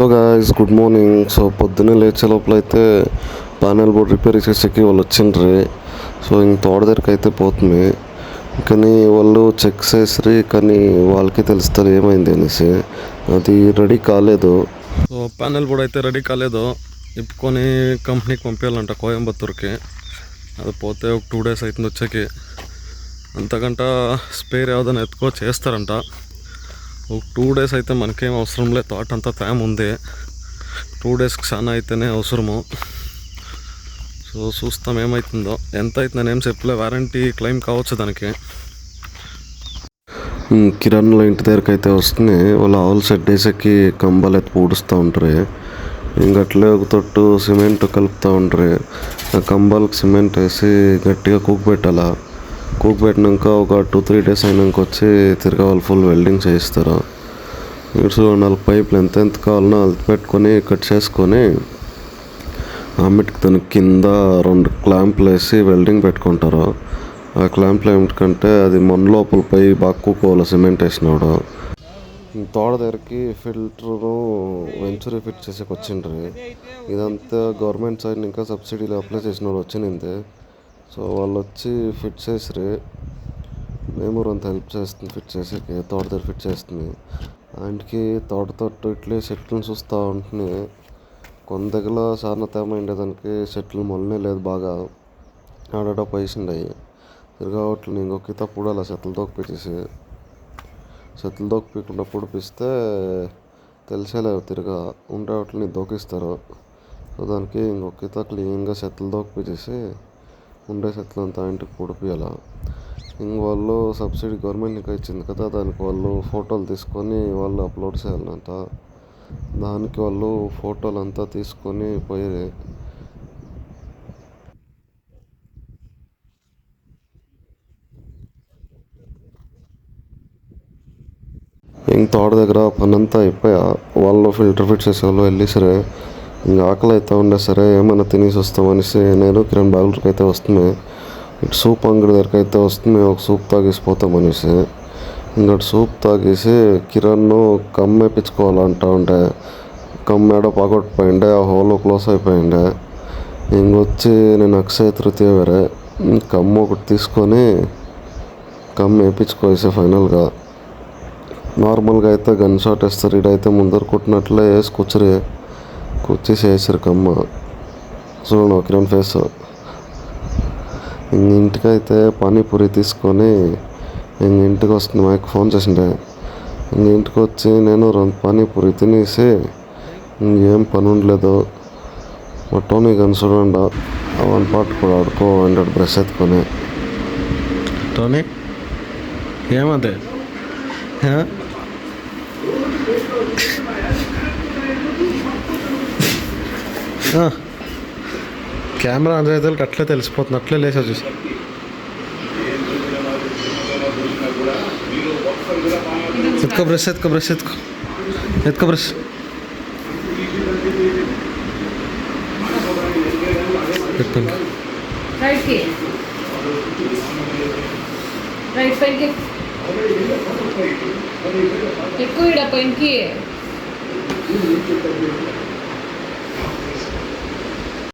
So guys good morning. So పొద్దున్నే లేచే లోపల అయితే ప్యానెల్ బోర్డ్ రిపేర్ చేసేకి వాళ్ళు వచ్చిండ్రి. సో ఇంక తోట దగ్గరికి అయితే పోతుంది. కానీ వాళ్ళు చెక్ చేసిరి, కానీ వాళ్ళకి తెలుస్తుంది ఏమైంది అనేసి. అది రెడీ కాలేదు. సో ప్యానెల్ బోర్డ్ అయితే రెడీ కాలేదు. ఇప్పుకొని కంపెనీకి పంపించాలంట కోయంబత్తూర్కి. అది పోతే ఒక 2 days అవుతుంది వచ్చేకి. అంతకంట స్పేర్ ఏదైనా ఎత్తుకో చేస్తారంట. ఒక 2 days అయితే మనకేం అవసరం లేదు, తోట అంతా తేమ ఉంది. 2 daysకి చాలా అయితేనే అవసరము. సో చూస్తాం ఏమవుతుందో. ఎంత అవుతుందని ఏం చెప్పలే, వారంటీ క్లెయిమ్ కావచ్చు దానికి. కిరణ్ల ఇంటి దగ్గరికి అయితే వస్తుంది. వాళ్ళు ఆవులు షెడ్ వేసేకి కంబాలు ఎత్తి పూడుస్తూ ఉంటారు. ఇంకట్లే ఒక తొట్టు సిమెంట్ కలుపుతూ ఉంటారు. ఆ కంబాలకు సిమెంట్ వేసి గట్టిగా కూక్ పెట్టాలా. కూక్ పెట్టినాక ఒక 2-3 days అయినాక వచ్చి తిరిగి వాళ్ళు ఫుల్ వెల్డింగ్ చేయిస్తారు. ఇటు 4 పైపులు ఎంత కావాలన్నా అది పెట్టుకొని కట్ చేసుకొని ఆమెటికి దానికి కింద 2 క్లాంపులు వేసి వెల్డింగ్ పెట్టుకుంటారు. ఆ క్లాంపులు ఏమిటికంటే అది మన లోపల పై బాగా కూకోవాలి సిమెంట్ వేసినాడు. తోట దగ్గరికి ఫిల్టర్ను వెంచరీ ఫిట్ చేసేకి వచ్చిండ్రి. ఇదంతా గవర్నమెంట్ సైడ్ ఇంకా సబ్సిడీలు అప్లై చేసిన వాళ్ళు వచ్చింది. సో వాళ్ళు వచ్చి ఫిట్ చేసిరి. మేము అంత హెల్ప్ చేస్తుంది ఫిట్ చేసేకి. తోట దగ్గర ఫిట్ చేస్తుంది. ఆయనకి తోట ఇట్లే చెట్లను చూస్తూ ఉంటుంది. కొంత దగ్గర చాలా తేమ ఉండేదానికి చెట్లు మొలనే లేదు బాగా. ఆడ పైసిండాయి తిరగా వాటిని ఇంకొక ఇత పూడాలి. చెత్తలు తోక్కిపించేసి చెత్తలు తోక్కిపీకుండా పొడిపిస్తే తెలిసేలేదు తిరగా ఉండే వాటిని దోకిస్తారు. సో దానికి ఇంకొక ఇత క్లీన్గా చెత్తలు తోక్కిపించేసి ఉండే చెట్లు అంతా ఇంటికి పొడిపియాల. ఇంక వాళ్ళు సబ్సిడీ గవర్నమెంట్ ఇంకా ఇచ్చింది కదా, దానికి వాళ్ళు ఫోటోలు తీసుకొని వాళ్ళు అప్లోడ్ చేయాలంట. దానికి వాళ్ళు ఫోటోలు అంతా తీసుకొని పోయి ఇంక తోట దగ్గర పని అంతా అయిపోయా. వాళ్ళు ఫిల్టర్ ఫిట్ చేసే వాళ్ళు వెళ్ళి సరే ఇంకా ఆకలి అయితే ఉండే సరే ఏమైనా తినేసి వస్తామనేసి నేను కిరణ్ బెంగళూరుకి అయితే వస్తుంది. ఇటు సూప్ అంగడి దగ్గరికి అయితే వస్తుంది. ఒక సూప్ తాగేసి పోతాం అనేసి ఇంకటి సూప్ తాగేసి కిరణ్ కమ్మ వేయించుకోవాలంటా ఉంటే కమ్మ ఏడో పగొట్టిపోయిండే, ఆ హోల్ క్లోజ్ అయిపోయిండే. ఇంకొచ్చి నేను అక్షయ తృతీయ వేరే కమ్మ ఒకటి తీసుకొని కమ్మ వేయించుకోవేసి ఫైనల్గా. నార్మల్గా అయితే గన్ షాట్ వేస్తారు, ఇడైతే ముందర కొట్టినట్లే వేసి కూర్చేసి వేసారు కమ్మ. చూడండి కిరణ్ ఫేస్. ఇంటికైతే పానీపూరి తీసుకొని ఇంటికి వస్తుంది. మాకు ఫోన్ చేసిండే. ఇంటికి వచ్చి నేను 2 పానీపూరి తినేసి ఇంకేం పని ఉండలేదు. మా టోనీ గన్ చూడండి అవన్ పాటు కూడా ఆడుకో అంటాడు బ్రష్ ఎత్తుకొని. టోనీ ఏమదే కెమెరా ఆన్ చేయాలి అట్లే తెలిసిపోతుంది. అట్లే లేచా చూసి ఎత్తుకో బ్రష్ ఎత్తుకో బ్రష్ చెప్పండి. ఎక్కువ